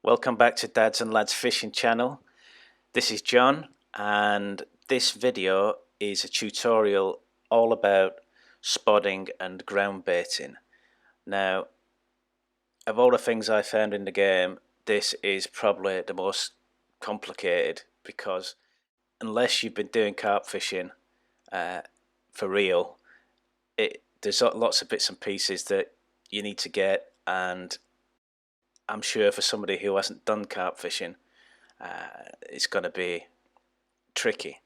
Welcome back to Dads and Lads Fishing Channel. This is John, and this video is a tutorial all about spodding and ground baiting. Now, of all the things I found in the game, this is probably the most complicated, because unless you've been doing carp fishing for real, there's lots of bits and pieces that you need to get, and I'm sure for somebody who hasn't done carp fishing, it's going to be tricky.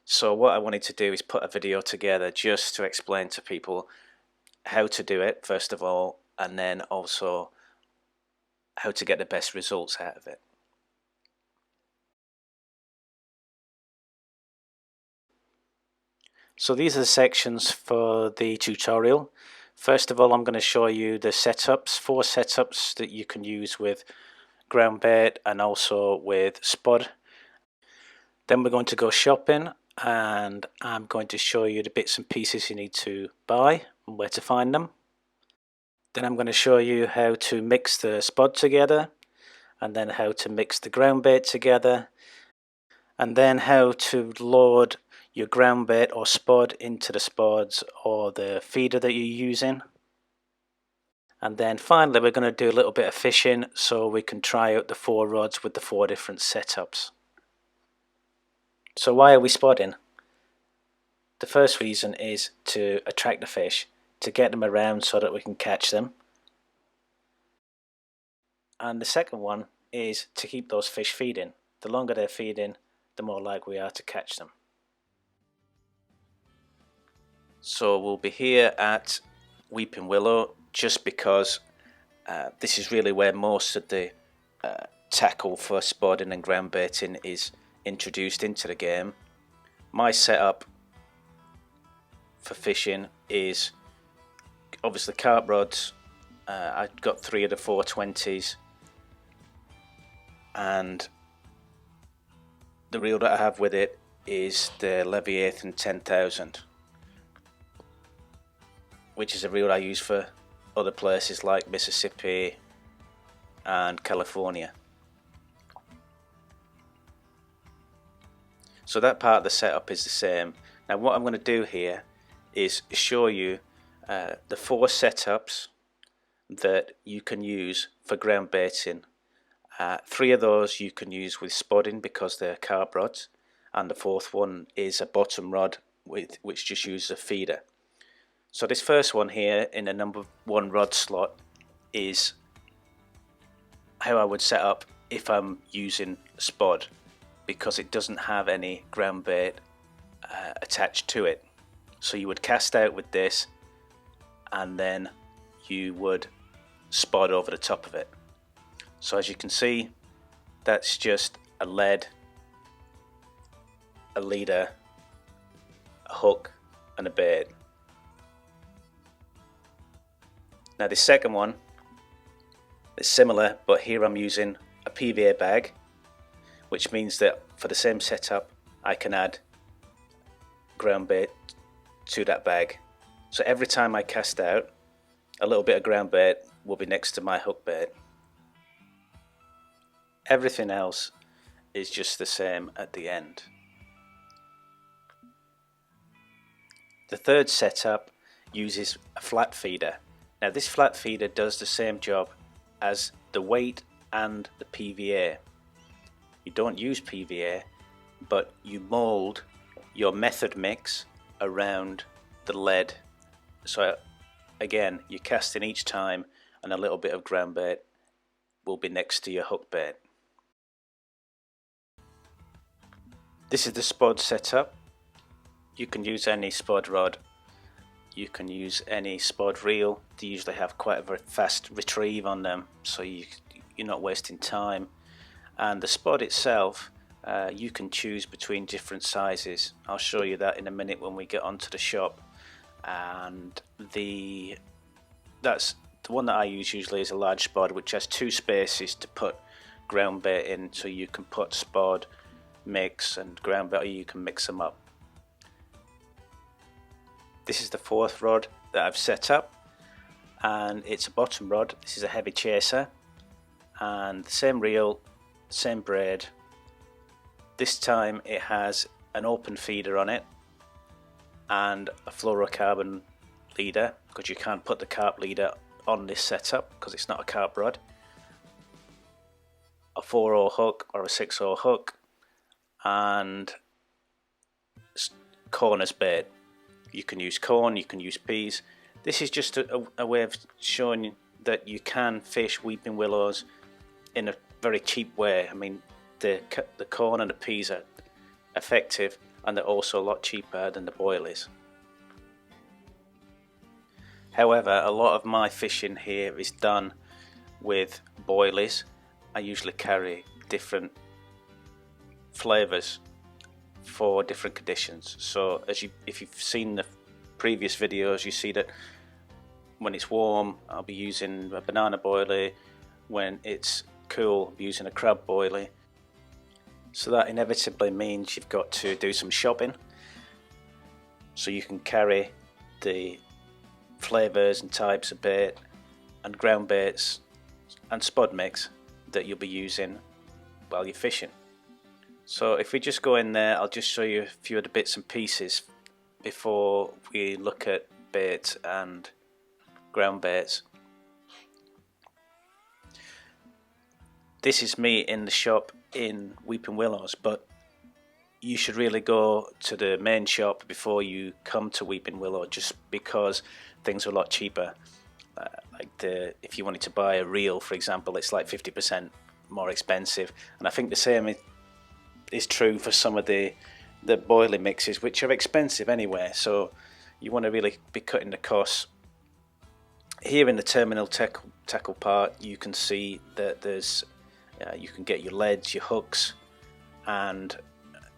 So what I wanted to do is put a video together just to explain to people how to do it, first of all, and then also how to get the best results out of it. So these are the sections for the tutorial. First of all, I'm going to show you the setups, 4 setups that you can use with Grambait and also with Spod. Then we're going to go shopping, and I'm going to show you the bits and pieces you need to buy and where to find them. Then I'm going to show you how to mix the Spod together, and then how to mix the Grambait together, and then how to load your Grambait or Spod into the Spods or the feeder that you're using. And then finally we're going to do a little bit of fishing so we can try out the 4 rods with the 4 different setups. So why are we spodding? The first reason is to attract the fish, to get them around so that we can catch them. And the second one is to keep those fish feeding. The longer they're feeding, the more likely we are to catch them. So we'll be here at Weeping Willow just because this is really where most of the tackle for spodding and ground baiting is introduced into the game. My setup for fishing is obviously carp rods. I've got 3 of the 420s, and the reel that I have with it is the Leviathan 10,000, which is a reel I use for other places like Mississippi and California. So that part of the setup is the same. Now what I'm going to do here is show you the 4 setups that you can use for ground baiting. 3 of those you can use with spodding because they're carp rods, and the 4th one is a bottom rod which just uses a feeder. So this first one here in the number 1 rod slot is how I would set up if I'm using Spod, because it doesn't have any ground bait attached to it. So you would cast out with this, and then you would Spod over the top of it. So as you can see, that's just a lead, a leader, a hook and a bait. Now the second one is similar, but here I'm using a PVA bag, which means that for the same setup I can add ground bait to that bag. So every time I cast out, a little bit of ground bait will be next to my hook bait. Everything else is just the same at the end. The third setup uses a flat feeder. Now this flat feeder does the same job as the weight and the PVA. You don't use PVA, but you mould your method mix around the lead. So again, you're casting each time and a little bit of ground bait will be next to your hook bait. This is the Spod setup. You can use any Spod rod. You can use any Spod reel. They usually have quite a very fast retrieve on them, so you're not wasting time. And the Spod itself, you can choose between different sizes. I'll show you that in a minute when we get onto the shop. And that's the one that I use usually is a large Spod, which has 2 spaces to put ground bait in, so you can put Spod, mix and ground bait, or you can mix them up. This is the 4th rod that I've set up, and it's a bottom rod. This is a heavy chaser, and the same reel, same braid. This time it has an open feeder on it and a fluorocarbon leader, because you can't put the carp leader on this setup because it's not a carp rod. A 4/0 hook or a 6/0 hook, and corn as bait. You can use corn, you can use peas. This is just a way of showing you that you can fish weeping willows in a very cheap way. I mean, the corn and the peas are effective, and they're also a lot cheaper than the boilies. However, a lot of my fishing here is done with boilies. I usually carry different flavours for different conditions. So if you've seen the previous videos, you see that when it's warm I'll be using a banana boilie, when it's cool I'll be using a crab boilie. So that inevitably means you've got to do some shopping, so you can carry the flavours and types of bait and ground baits and spod mix that you'll be using while you're fishing. So if we just go in there, I'll just show you a few of the bits and pieces before we look at baits and ground baits. This is me in the shop in Weeping Willows, but you should really go to the main shop before you come to Weeping Willow, just because things are a lot cheaper. If you wanted to buy a reel, for example, it's like 50% more expensive, and I think the same is true for some of the boilie mixes, which are expensive anyway, so you want to really be cutting the costs. Here in the terminal tackle part, you can see that there's you can get your leads, your hooks and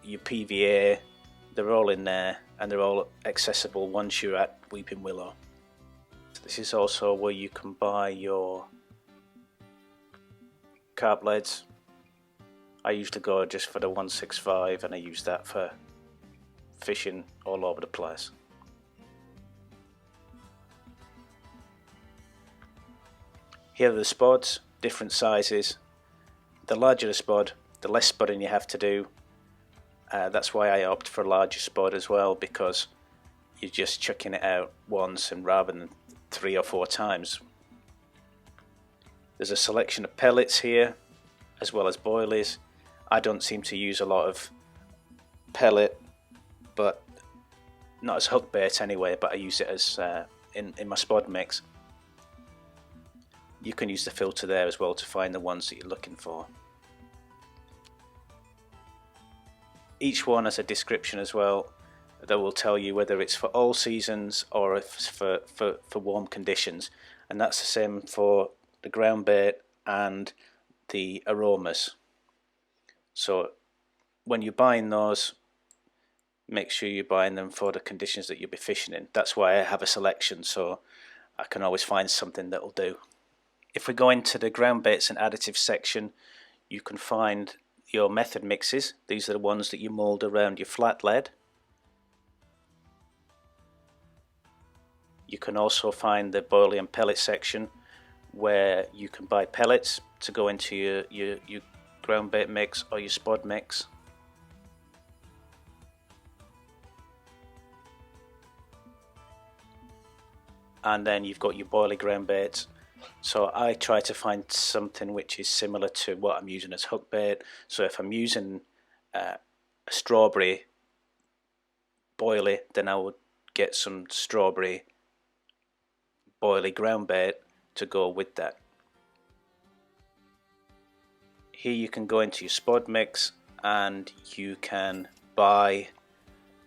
your PVA. They're all in there, and they're all accessible once you're at Weeping Willow. This is also where you can buy your carp leads. I usually go just for the 165, and I use that for fishing all over the place. Here are the spods, different sizes. The larger the spod, the less spodding you have to do. That's why I opt for a larger spod as well, because you're just chucking it out once and rather than 3 or 4 times. There's a selection of pellets here as well as boilies. I don't seem to use a lot of pellet, but not as hook bait anyway, but I use it as in my spod mix. You can use the filter there as well to find the ones that you're looking for. Each one has a description as well that will tell you whether it's for all seasons or if it's for warm conditions, and that's the same for the ground bait and the aromas. So when you're buying those, make sure you're buying them for the conditions that you'll be fishing in. That's why I have a selection, so I can always find something that will do. If we go into the ground baits and additives section, you can find your method mixes. These are the ones that you mould around your flat lead. You can also find the boilie and pellet section, where you can buy pellets to go into your ground bait mix or your spod mix. And then you've got your boilie ground baits. So I try to find something which is similar to what I'm using as hook bait. So if I'm using a strawberry boilie, then I would get some strawberry boilie ground bait to go with that. Here you can go into your spod mix and you can buy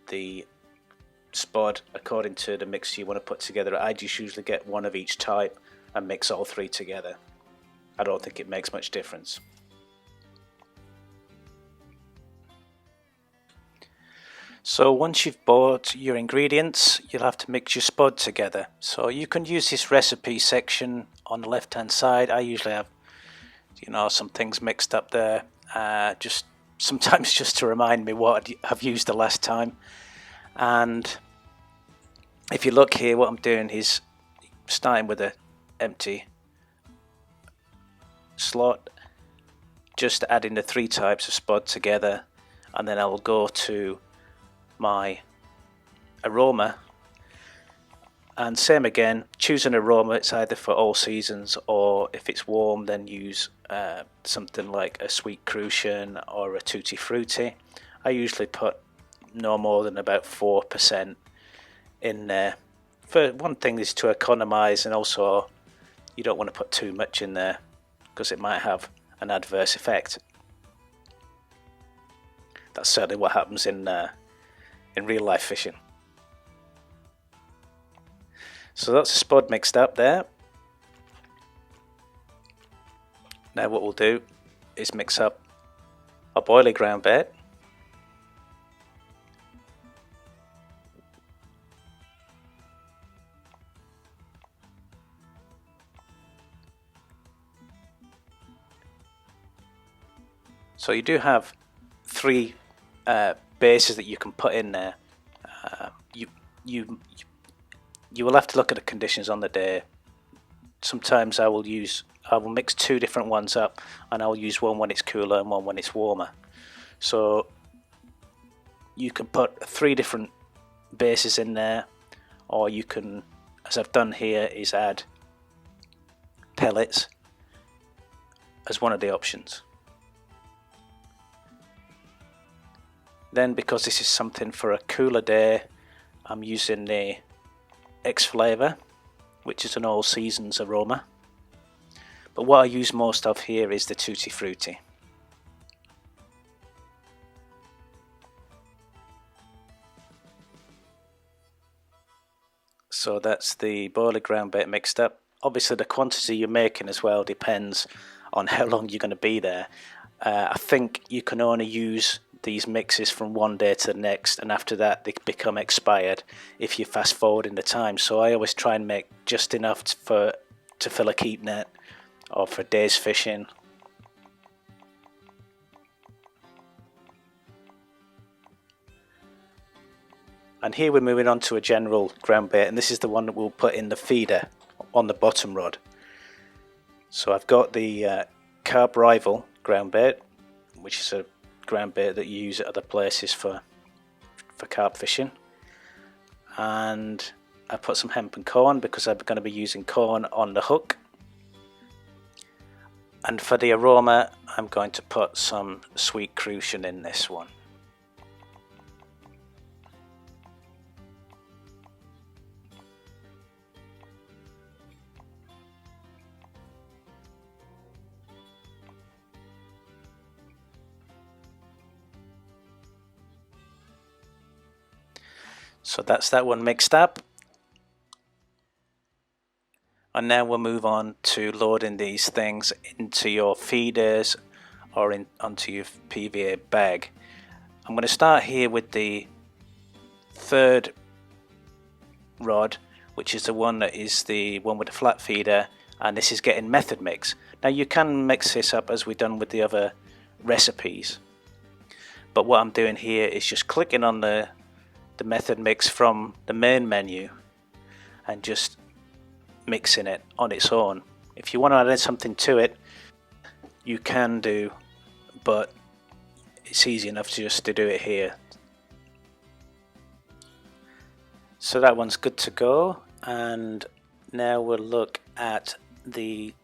the spod according to the mix you want to put together. I just usually get one of each type and mix all 3 together. I don't think it makes much difference. So once you've bought your ingredients, you'll have to mix your spod together. So you can use this recipe section on the left hand side. I usually have, some things mixed up there, just sometimes just to remind me what I've used the last time. And if you look here, what I'm doing is starting with an empty slot just adding the 3 types of spod together, and then I will go to my aroma, and same again, choose an aroma. It's either for all seasons, or if it's warm then use something like a sweet crucian or a tutti frutti. I usually put no more than about 4% in there. For one thing is to economize, and also you don't want to put too much in there because it might have an adverse effect. That's certainly what happens in real life fishing. So that's the spod mixed up there. Now what we'll do is mix up our boilie ground bait, so you do have 3 bases that you can put in there. You will have to look at the conditions on the day. Sometimes I will mix 2 different ones up, and I will use one when it's cooler and one when it's warmer. So you can put 3 different bases in there, or you can, as I've done here, is add pellets as one of the options. Then, because this is something for a cooler day, I'm using the X Flavor, which is an all seasons aroma. But what I use most of here is the Tutti Frutti. So that's the boilie ground bait mixed up. Obviously the quantity you're making as well depends on how long you're going to be there. I think you can only use these mixes from one day to the next, and after that they become expired if you fast forward in the time. So I always try and make just enough to fill a keep net or for days fishing. And here we're moving on to a general ground bait, and this is the one that we'll put in the feeder on the bottom rod. So I've got the Carp Rival ground bait, which is a ground bait that you use at other places for carp fishing, and I put some hemp and corn because I'm going to be using corn on the hook. And for the aroma, I'm going to put some sweet crucian in this one. So that's that one mixed up. And now we'll move on to loading these things into your feeders or onto your PVA bag. I'm going to start here with the 3rd rod, which is the one that is the one with the flat feeder, and this is getting method mix. Now you can mix this up as we've done with the other recipes, but what I'm doing here is just clicking on the method mix from the main menu and just mixing it on its own. If you want to add something to it, you can do, but it's easy enough just to do it here. So that one's good to go, and now we'll look at the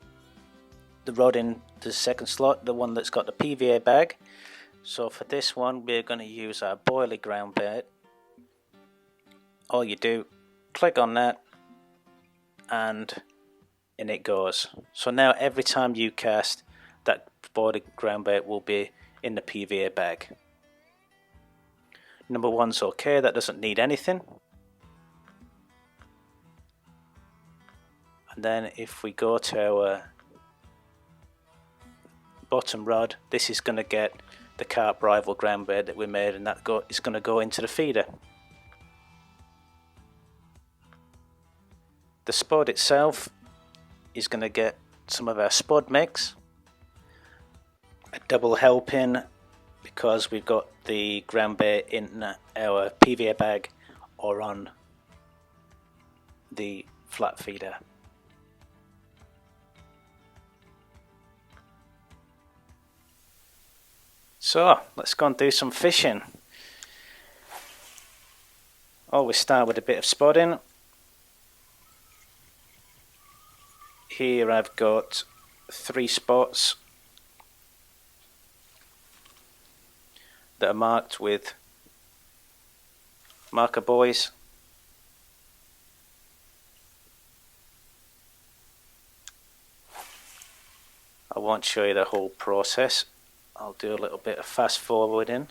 rod in the 2nd slot, the one that's got the PVA bag. So for this one we're going to use our boilie ground bait. All you do, click on that, and in it goes. So now every time you cast, that boilie ground bait will be in the PVA bag. Number 1's okay, that doesn't need anything. And then if we go to our bottom rod, this is going to get the Carp Rival ground bait that we made, and that is going to go into the feeder. The spod itself is going to get some of our spod mix, a double helping because we've got the ground bait in our PVA bag or on the flat feeder. So let's go and do some fishing. Always start with a bit of spodding. Here I've got 3 spots that are marked with marker buoys. I won't show you the whole process. I'll do a little bit of fast forwarding.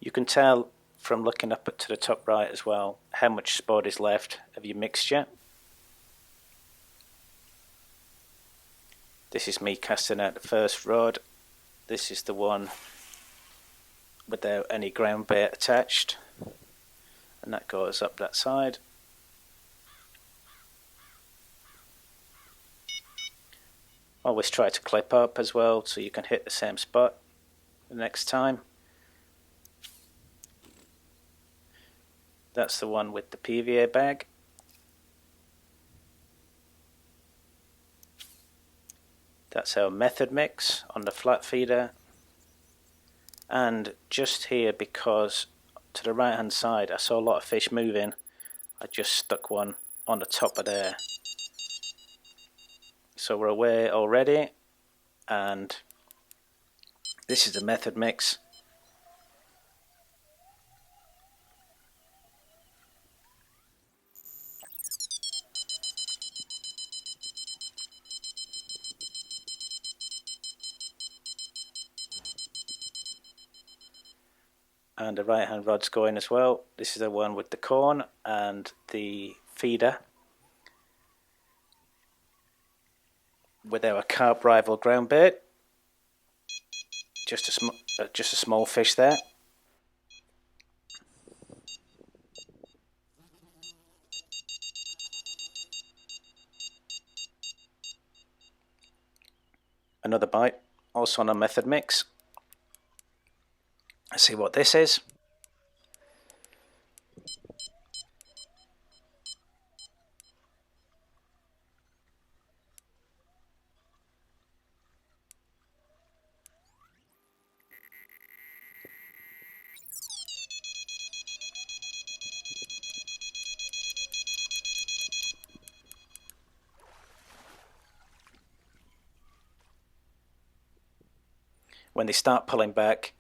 You can tell from looking up to the top right as well how much spod is left of your mixture. This is me casting out the first rod. This is the one without any ground bait attached, and that goes up that side. Always try to clip up as well so you can hit the same spot the next time. That's the one with the PVA bag. That's our method mix on the flat feeder. And just here, because to the right hand side I saw a lot of fish moving, I just stuck one on the top of there. So we're away already, and this is the method mix. And the right hand rod's going as well. This is the one with the corn and the feeder with our carp rival ground bait. Just a small fish there. Another bite, also on a method mix. Let's see what this is. When they start pulling back,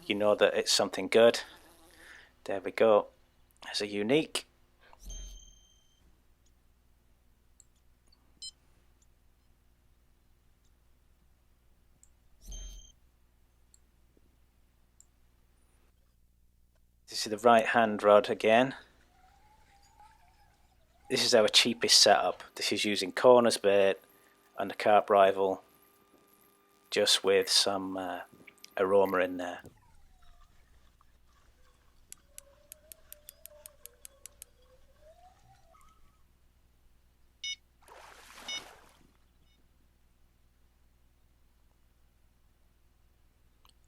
you know that it's something good. There we go. There's a unique. This is the right hand rod again. This is our cheapest setup. This is using corners bait and the carp rival, just with some aroma in there.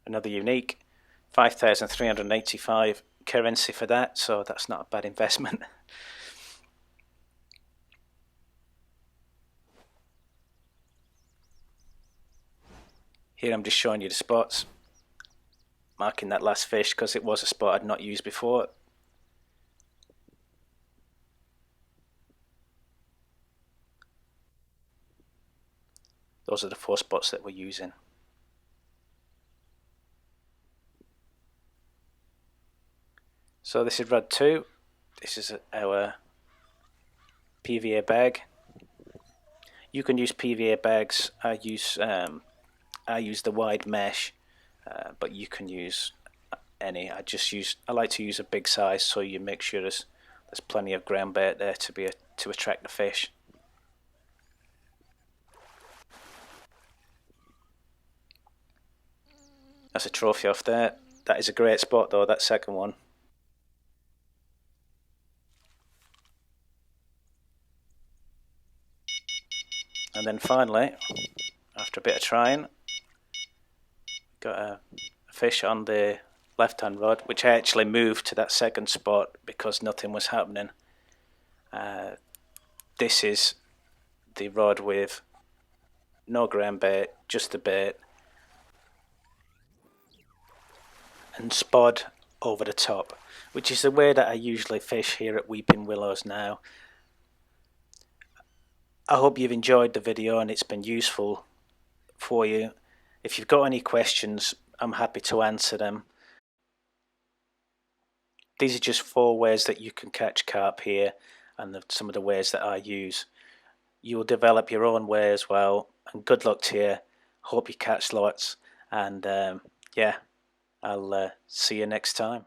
Another unique, 5,385 currency for that, so that's not a bad investment. Here I'm just showing you the spots, marking that last fish because it was a spot I'd not used before. Those are the 4 spots that we're using. So this is rod 2. This is our PVA bag. You can use PVA bags. I use the wide mesh, but you can use any. I like to use a big size, so you make sure there's plenty of ground bait there to attract the fish. That's a trophy off there. That is a great spot though, that second one. And then finally, after a bit of trying, got a fish on the left hand rod, which I actually moved to that second spot because nothing was happening. This is the rod with no ground bait, just the bait, and Spod over the top, which is the way that I usually fish here at Weeping Willows now. I hope you've enjoyed the video and it's been useful for you. If you've got any questions, I'm happy to answer them. These are just 4 ways that you can catch carp here, and some of the ways that I use. You will develop your own way as well, and good luck to you. Hope you catch lots, and yeah, I'll see you next time.